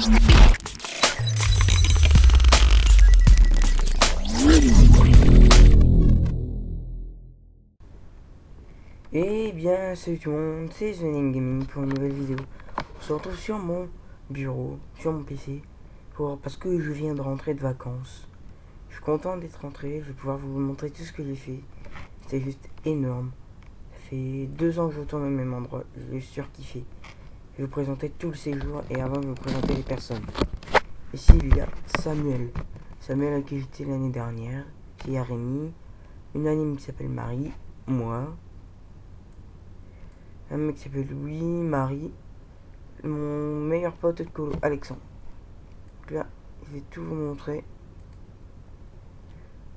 Eh bien, salut tout le monde, c'est Zoning Gaming pour une nouvelle vidéo. On se retrouve sur mon bureau, sur mon PC, parce que je viens de rentrer de vacances. Je suis content d'être rentré, je vais pouvoir vous montrer tout ce que j'ai fait. C'est juste énorme. Ça fait 2 ans que je retourne au même endroit, je l'ai surkiffé. Je vais vous présenter tout le séjour et avant de vous présenter les personnes. Ici, il y a Samuel. Samuel à qui j'étais l'année dernière. Il y a Rémi, une anime qui s'appelle Marie, moi. Un mec qui s'appelle Louis, Marie, mon meilleur pote de colo, Alexandre. Donc là, je vais tout vous montrer.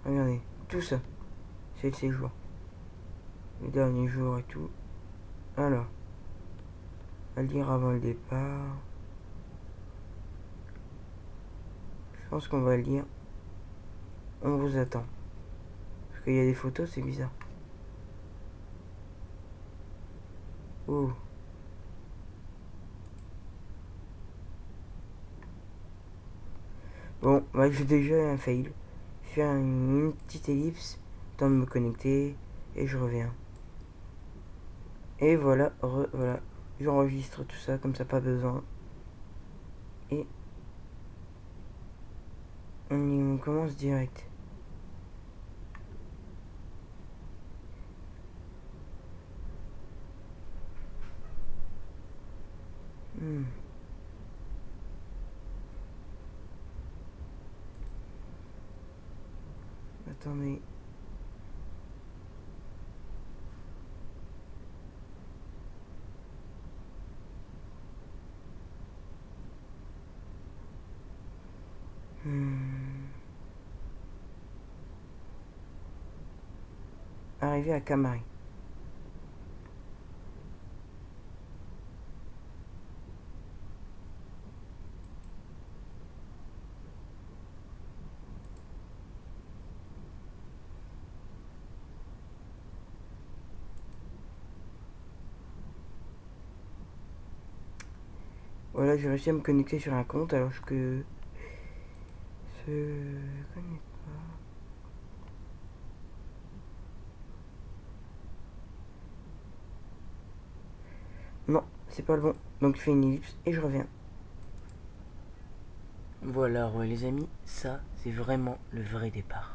Regardez, tout ça, c'est le séjour. Les derniers jours et tout. Alors, à lire avant le départ. Je pense qu'on va le lire. On vous attend. Parce qu'il y a des photos, c'est bizarre. Oh. Bon, bah j'ai déjà un fail. Je fais une petite ellipse, temps de me connecter, et je reviens. Et voilà, voilà. J'enregistre tout ça, comme ça, pas besoin. Et on commence direct. Attendez. Arrivé à Camari. Voilà, j'ai réussi à me connecter sur un compte alors que je connais pas. Non, c'est pas le bon. Donc je fais une ellipse et je reviens. Voilà, ouais, les amis, ça c'est vraiment le vrai départ.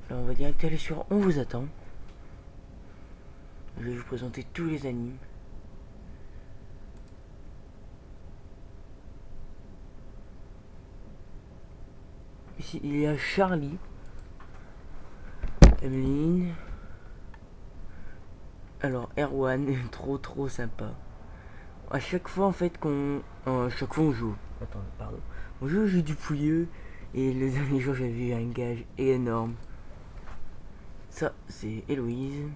Là, on va direct aller sur On vous attend. Je vais vous présenter tous les animes. Ici, il y a Charlie, Emeline. Alors, Erwan, trop sympa. À chaque fois, en fait, à chaque fois, on joue. Attends, pardon. On joue au jeu du pouilleux. Et le dernier jour, j'ai vu un gage énorme. Ça, c'est Héloïse.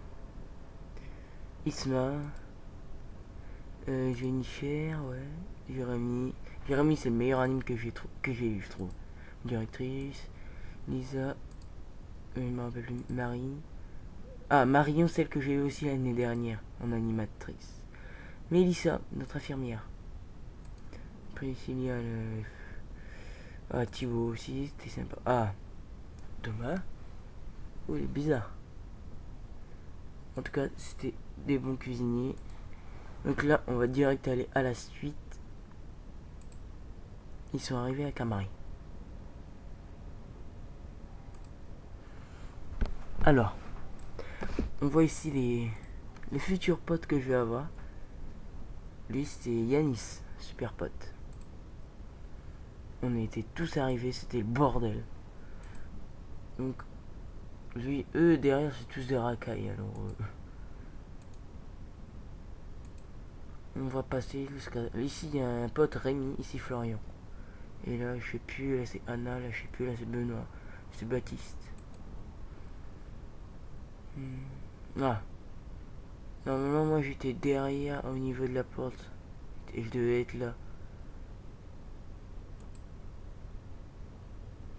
Isma. Jennifer, ouais. Jérémy. Jérémy, c'est le meilleur anime que j'ai eu, je trouve. Directrice. Lisa. Je me rappelle plus. Marie. Ah, Marion, celle que j'ai eue aussi l'année dernière en animatrice. Mélissa, notre infirmière. Après ici il y a le... Ah, Thibaut aussi, c'était sympa. Ah, Thomas. Oh, il est bizarre. En tout cas, c'était des bons cuisiniers. Donc là, on va direct aller à la suite. Ils sont arrivés à Camari. Alors, on voit ici les futurs potes que je vais avoir. Lui, c'était Yanis, super pote. On était tous arrivés, c'était le bordel. Donc, lui, eux derrière, c'est tous des racailles. Alors, on va passer jusqu'à... Ici, il y a un pote Rémi, ici Florian. Et là, je sais plus, là c'est Anna, là je sais plus, là c'est Benoît, c'est Baptiste. Ah. Normalement, moi j'étais derrière au niveau de la porte. Et je devais être là.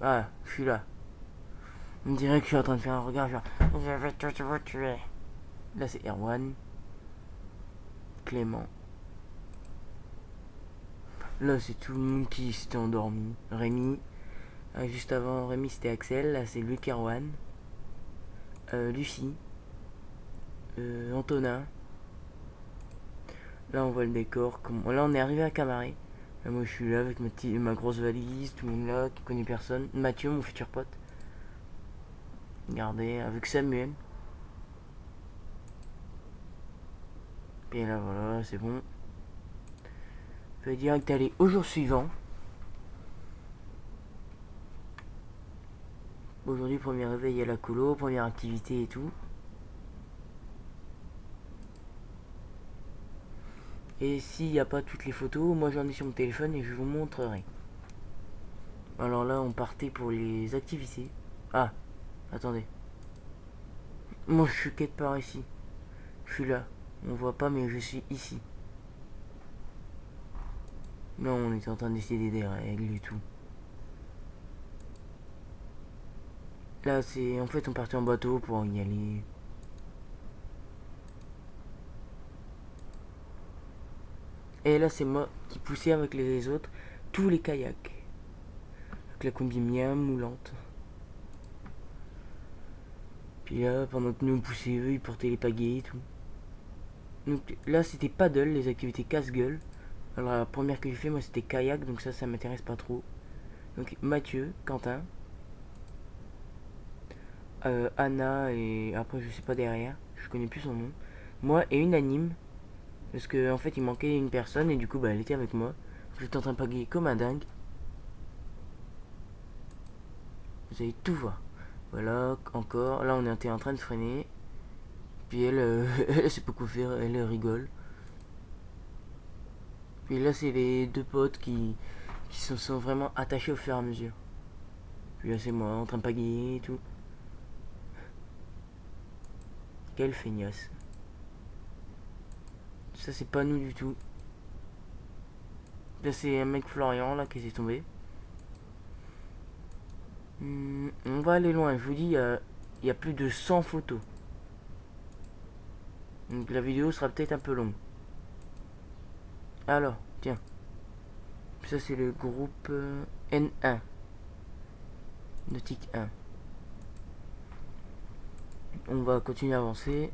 Ah, je suis là. On dirait que je suis en train de faire un regard genre je vais tous vous tuer. Là c'est Erwan. Clément. Là, c'est tout le monde qui s'était endormi. Rémi. Juste avant Rémi, c'était Axel. Là, c'est Luc Erwan. Lucie. Antonin. Là, on voit le décor. Là, on est arrivé à Camaret. Là, moi, je suis là avec ma grosse valise. Tout le monde là, qui connaît personne. Mathieu, mon futur pote. Regardez, avec Samuel. Et là, voilà, c'est bon. Je vais direct aller au jour suivant. Aujourd'hui, premier réveil à la colo, première activité et tout. Et s'il n'y a pas toutes les photos, moi j'en ai sur mon téléphone et je vous montrerai. Alors là, on partait pour les activités. Ah, attendez. Moi, je suis quelque part ici. Je suis là. On voit pas, mais je suis ici. Non, on était en train d'essayer des règles et tout. Là, c'est... En fait, on partait en bateau pour y aller. Et là, c'est moi qui poussais avec les autres tous les kayaks. Avec la combi bien moulante. Puis là, pendant que nous on poussait, eux, ils portaient les pagaies et tout. Donc là, c'était paddle, les activités casse-gueule. Alors la première que j'ai fait, moi, c'était kayak, donc ça m'intéresse pas trop. Donc Mathieu, Quentin, Anna et après je sais pas derrière, je connais plus son nom. Moi et une anime, parce que en fait il manquait une personne et du coup bah elle était avec moi. J'étais en train de pagayer comme un dingue. Vous allez tout voir. Voilà, encore. Là on était en train de freiner. Puis elle, elle sait pas quoi faire, elle rigole. Puis là c'est les deux potes qui se sont vraiment attachés au fur et à mesure. Puis là c'est moi en train de pagayer et tout. Quelle feignasse. Ça c'est pas nous du tout. Là c'est un mec Florian là qui s'est tombé. On va aller loin, je vous dis, il y a plus de 100 photos. Donc la vidéo sera peut-être un peu longue. Alors, tiens. Ça c'est le groupe N1. Nautique 1. On va continuer à avancer.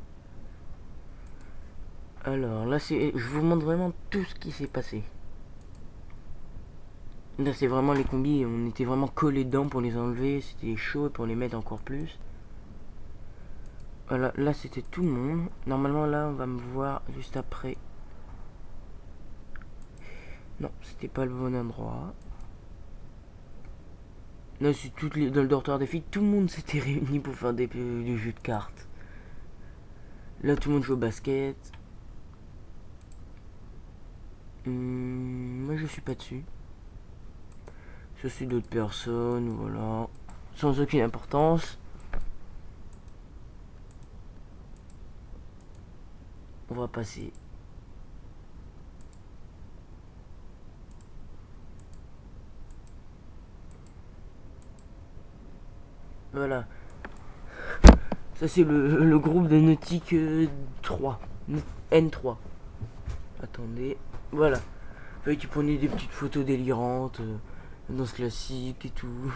Alors là c'est... Je vous montre vraiment tout ce qui s'est passé. Là c'est vraiment les combis, on était vraiment collés dedans pour les enlever. C'était chaud pour les mettre encore plus. Voilà, là c'était tout le monde. Normalement là on va me voir juste après. Non, c'était pas le bon endroit. Là c'est dans le dortoir des filles, tout le monde s'était réuni pour faire des jeux de cartes. Là tout le monde joue au basket. Moi je suis pas dessus. Je suis d'autres personnes, voilà. Sans aucune importance. On va passer. Voilà. Ça c'est le groupe de Nautique 3. N3. Attendez. Voilà. Fallait tu prenais des petites photos délirantes. Danse classique et tout.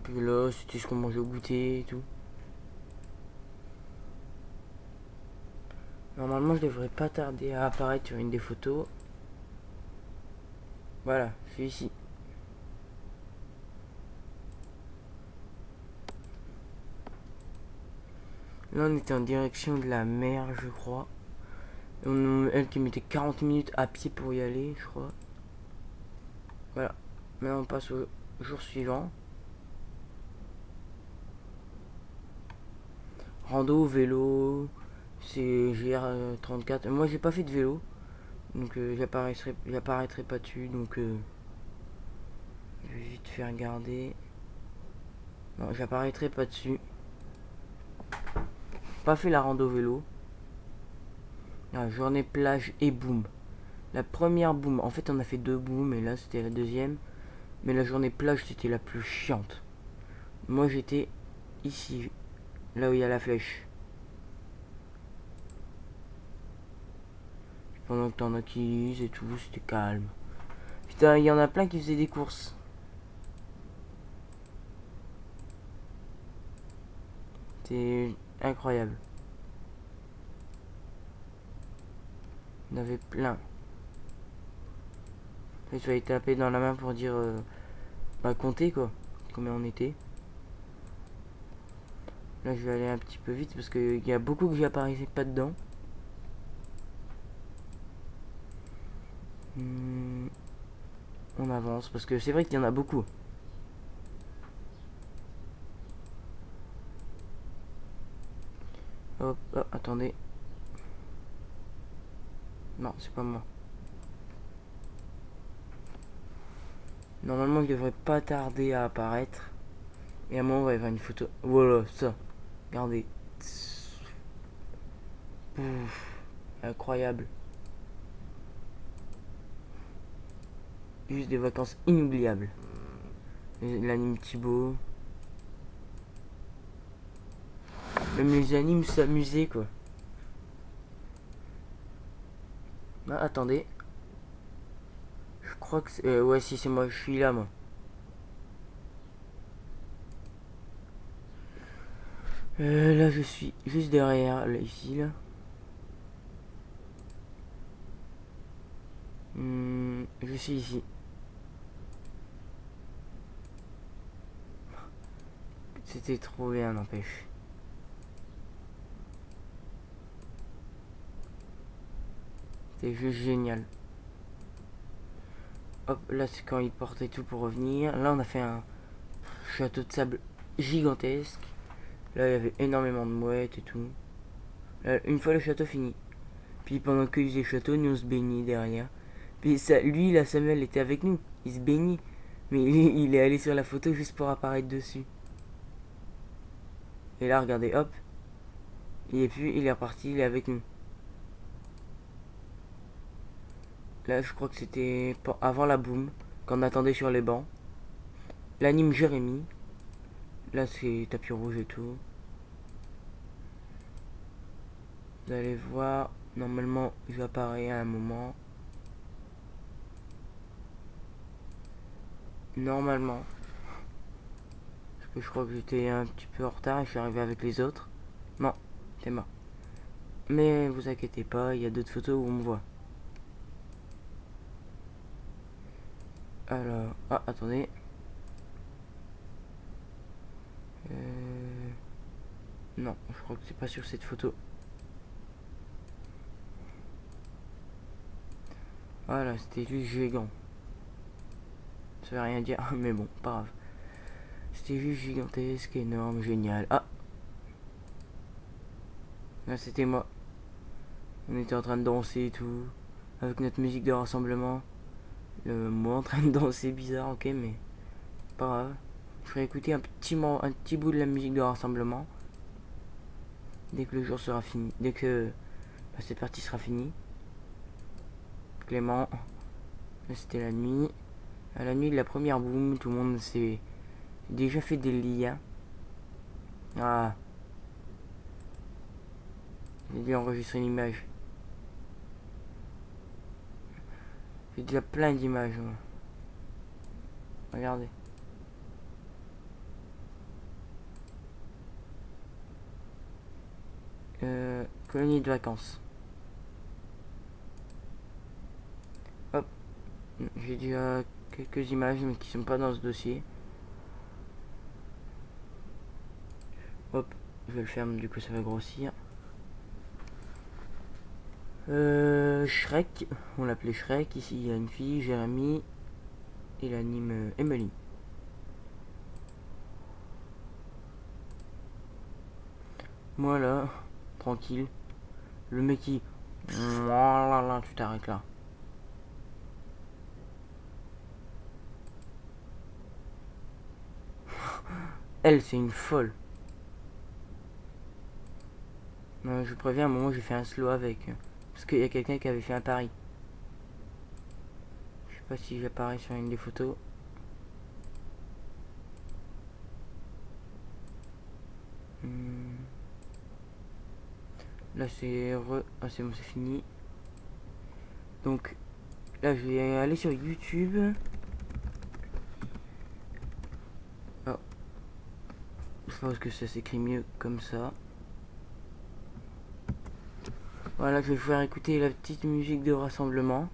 Puis là, c'était ce qu'on mangeait au goûter et tout. Normalement, je devrais pas tarder à apparaître sur une des photos. Voilà, je suis ici. Là, on était en direction de la mer, je crois. Elle qui mettait 40 minutes à pied pour y aller, je crois. Voilà. Maintenant, on passe au jour suivant. Rando, vélo, c'est GR34. Moi, j'ai pas fait de vélo. Donc, j'apparaîtrai pas dessus. Donc, je vais vite faire garder. Non, j'apparaîtrai pas dessus. Pas fait la rando vélo. La journée plage et boom. La première boom. En fait, on a fait deux booms et là, c'était la deuxième. Mais la journée plage, c'était la plus chiante. Moi, j'étais ici. Là où il y a la flèche. Pendant que t'en as qui lisent et tout, c'était calme. Putain, il y en a plein qui faisaient des courses. C'était incroyable. Il y en avait plein. Il fallait taper dans la main pour dire... bah compter quoi. Combien on était. Là je vais aller un petit peu vite parce qu'il y a beaucoup que j'apparaissais pas dedans. On avance parce que c'est vrai qu'il y en a beaucoup. Hop, oh, attendez. Non, c'est pas moi. Normalement, il devrait pas tarder à apparaître. Et à un moment, on va y avoir une photo. Voilà, ça. Regardez. Pouf. Incroyable. Juste des vacances inoubliables. L'anime Thibaut. Même les animes s'amusaient quoi. Ah, attendez. Je crois que c'est... ouais, si c'est moi, je suis là moi. Là, je suis juste derrière, là, ici, là. Je suis ici. C'était trop bien, n'empêche. C'était juste génial. Hop, là, c'est quand il portait tout pour revenir. Là, on a fait un château de sable gigantesque. Là, il y avait énormément de mouettes et tout. Là, une fois le château fini. Puis pendant qu'ils faisaient le château, nous on se baignait derrière. Puis ça, lui, là, Samuel était avec nous. Il se baignait. Mais il est allé sur la photo juste pour apparaître dessus. Et là, regardez, hop. Il est plus, il est reparti, il est avec nous. Là, je crois que c'était avant la boum, quand on attendait sur les bancs. L'anime Jérémy. Là, c'est tapis rouge et tout. Vous allez voir, normalement, j'apparais à un moment. Normalement. Parce que je crois que j'étais un petit peu en retard et je suis arrivé avec les autres. Non, c'est mort. Mais vous inquiétez pas, il y a d'autres photos où on me voit. Alors, ah, attendez. Non, je crois que c'est pas sur cette photo. Voilà, c'était juste gigant. Ça veut rien dire, mais bon, pas grave. C'était juste gigantesque, énorme, génial. Ah, là c'était moi. On était en train de danser et tout. Avec notre musique de rassemblement. Moi en train de danser bizarre, ok, mais pas grave. Je ferai écouter un petit bout de la musique de rassemblement. Dès que le jour sera fini. Dès que cette partie sera finie. Clément. Là c'était la nuit. À la nuit de la première boom, tout le monde s'est déjà fait des liens. Ah. J'ai dû enregistrer une image. J'ai déjà plein d'images. Regardez. Colonie de vacances. Hop. J'ai déjà quelques images mais qui sont pas dans ce dossier. Hop. Je vais le faire, du coup ça va grossir. Shrek. On l'appelait Shrek. Ici il y a une fille, Jérémy. Et l'anime Emily. Moi là, tranquille. Le mec qui... Voilà, là, tu t'arrêtes là. Elle, c'est une folle. Je vous préviens, à un moment, j'ai fait un slow avec. Parce qu'il y a quelqu'un qui avait fait un pari. Je sais pas si j'apparais sur une des photos. Là, c'est Ah, c'est bon, c'est fini. Donc là, je vais aller sur YouTube. Oh. Je pense que ça s'écrit mieux comme ça. Voilà, je vais vous faire écouter la petite musique de rassemblement.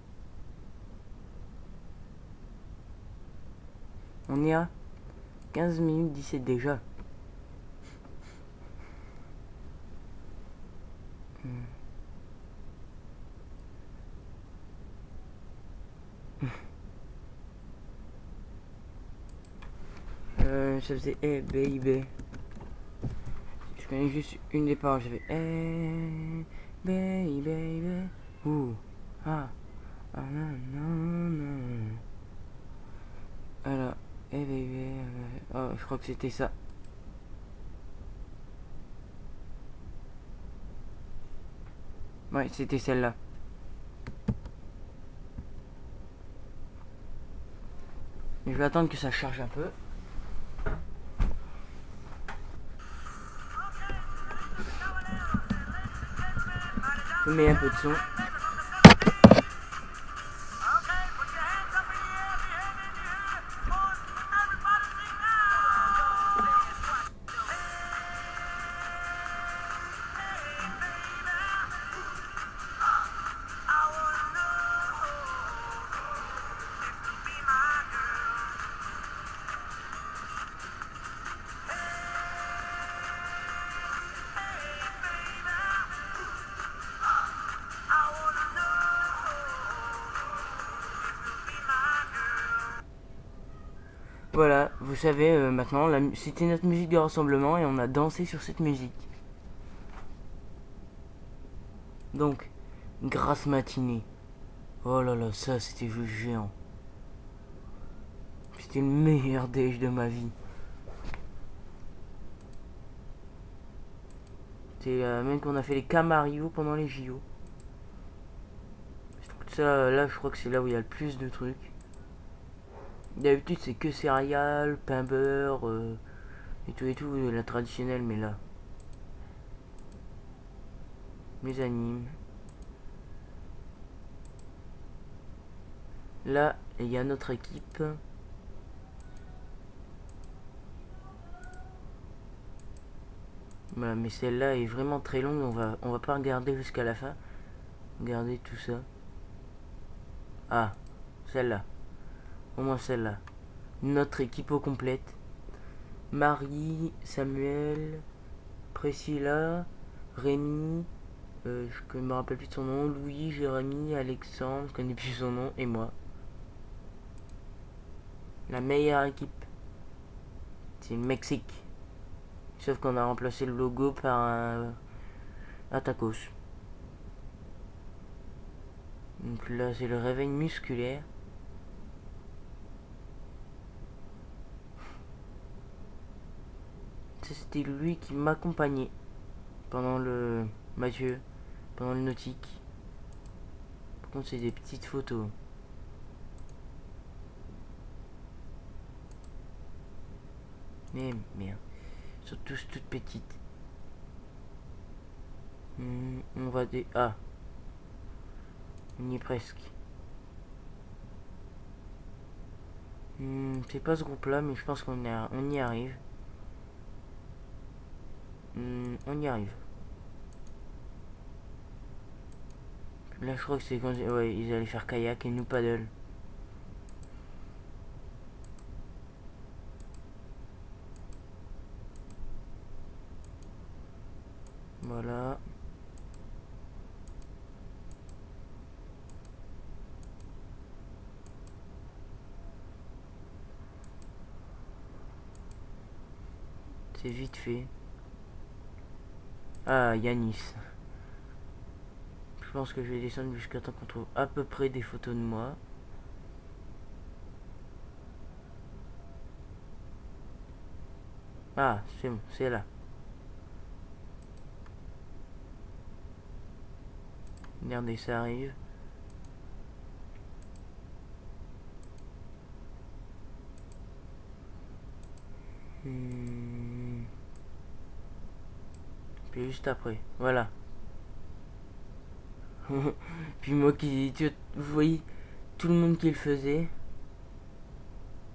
On est à 15 minutes 17 déjà. Ça faisait Hey baby. Je connais juste une des paroles. J'avais Hey baby. Ouh. Ah. Ah non non non. Alors. Hey baby. Oh, je crois que c'était ça. Ouais, c'était celle-là. Je vais attendre que ça charge un peu. Je mets un peu de son. Voilà, vous savez maintenant, c'était notre musique de rassemblement et on a dansé sur cette musique. Donc, grasse matinée. Oh là là, ça c'était juste géant. C'était le meilleur déj de ma vie. C'est même qu'on a fait les Camarillo pendant les JO. Je trouve que ça, là, je crois que c'est là où il y a le plus de trucs. D'habitude, c'est que céréales, pain beurre, et tout, la traditionnelle, mais là. Les animes. Là, il y a notre équipe. Voilà, mais celle-là est vraiment très longue, on va pas regarder jusqu'à la fin. Regardez tout ça. Ah, celle-là. Au moins celle-là. Notre équipe au complète. Marie, Samuel, Priscilla, Rémi, je me rappelle plus de son nom, Louis, Jérémy, Alexandre, je connais plus son nom, et moi. La meilleure équipe, c'est le Mexique. Sauf qu'on a remplacé le logo par un Atacos. Donc là, c'est le réveil musculaire. C'était lui qui m'accompagnait pendant le Mathieu, pendant le nautique. Par contre, c'est des petites photos. Mais merde, ils sont tous toutes petites. On va des... Ah, on y est presque. C'est pas ce groupe-là, mais je pense on y arrive. On y arrive. Là, je crois que c'est quand ouais, ils allaient faire kayak et nous paddle. Voilà. C'est vite fait. Ah, Yanis. Je pense que je vais descendre jusqu'à temps qu'on trouve à peu près des photos de moi. Ah, c'est bon, c'est là. Regardez, ça arrive. Puis juste après. Voilà. Puis moi vous voyez, tout le monde qui le faisait.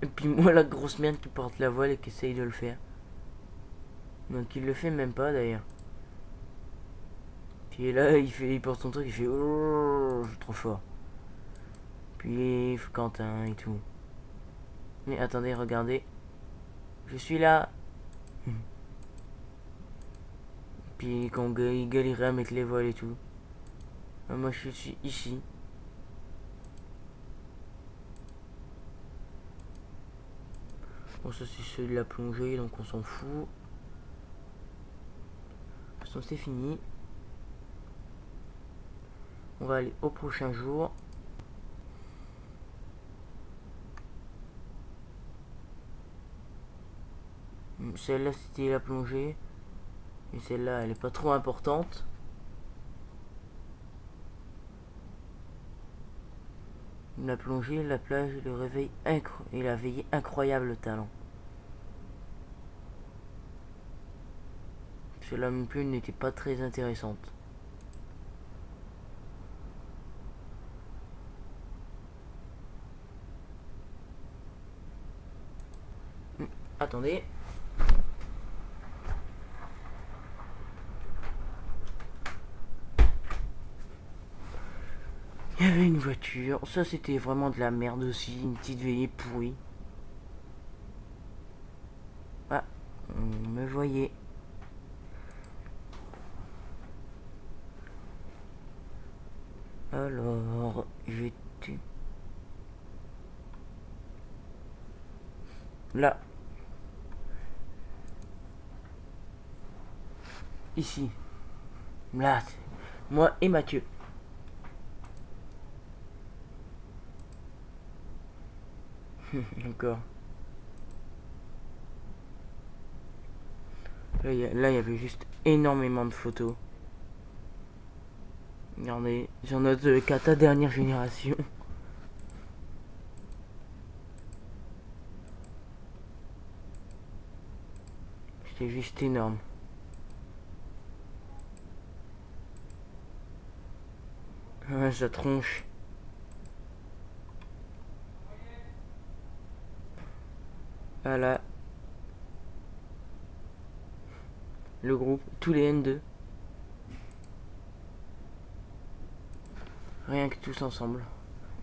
Et puis moi la grosse merde qui porte la voile et qui essaye de le faire. Donc il le fait même pas d'ailleurs. Puis là il porte son truc, il fait oh, je suis trop fort. Puis Quentin et tout. Mais attendez, regardez. Je suis là. Puis quand il galérait à mettre les voiles et tout. Moi je suis ici. Bon, ça c'est celui de la plongée, donc on s'en fout. De toute façon c'est fini. On va aller au prochain jour. Celle-là c'était la plongée. Et celle-là elle est pas trop importante. La plongée, la plage, le réveil et la veillée incroyable talent. Cela non plus n'était pas très intéressante. Attendez. Il y avait une voiture. Ça c'était vraiment de la merde aussi. Une petite veillée pourrie. Ah, on me voyait. Alors, j'étais là. Ici. Là. Moi et Mathieu. Encore. Là, il y avait juste énormément de photos. Regardez, j'en ai de Kata dernière génération. C'était juste énorme. Ah, sa tronche. Voilà. Le groupe, tous les N2. Rien que tous ensemble.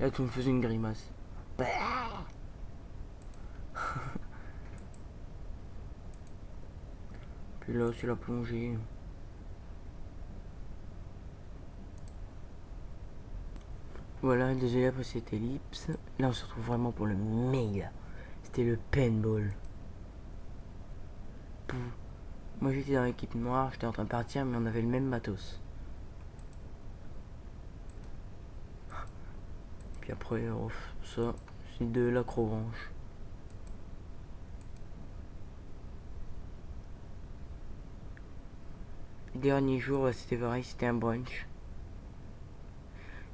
Là, tout me faisait une grimace. Puis là, c'est la plongée. Voilà, désolé après cette ellipse. Là, on se retrouve vraiment pour le méga. C'était le paintball. Moi, j'étais dans l'équipe noire, j'étais en train de partir, mais on avait le même matos. Puis après, ça, c'est de l'acrobranche. Le dernier jour, c'était pareil, c'était un brunch.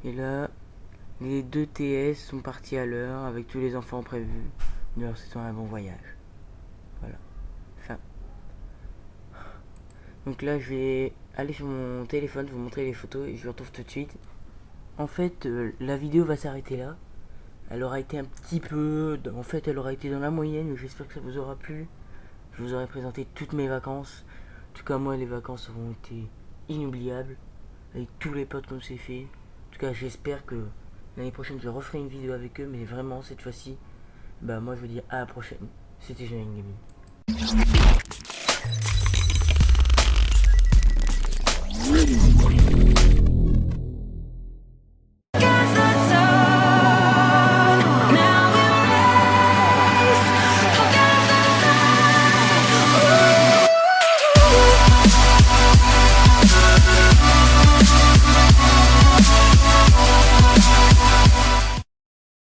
Et là, les 2 TS sont partis à l'heure avec tous les enfants prévus. Nous leur souhaitons un bon voyage. Voilà. Fin. Donc là, je vais aller sur mon téléphone, vous montrer les photos et je vous retrouve tout de suite. En fait, la vidéo va s'arrêter là. Elle aura été un petit peu... En fait, elle aura été dans la moyenne, mais j'espère que ça vous aura plu. Je vous aurai présenté toutes mes vacances. En tout cas, moi, les vacances auront été inoubliables. Avec tous les potes qu'on s'est fait. En tout cas, j'espère que l'année prochaine, je referai une vidéo avec eux. Mais vraiment, cette fois-ci, bah moi, je vous dis à la prochaine. C'était Julien Gaming.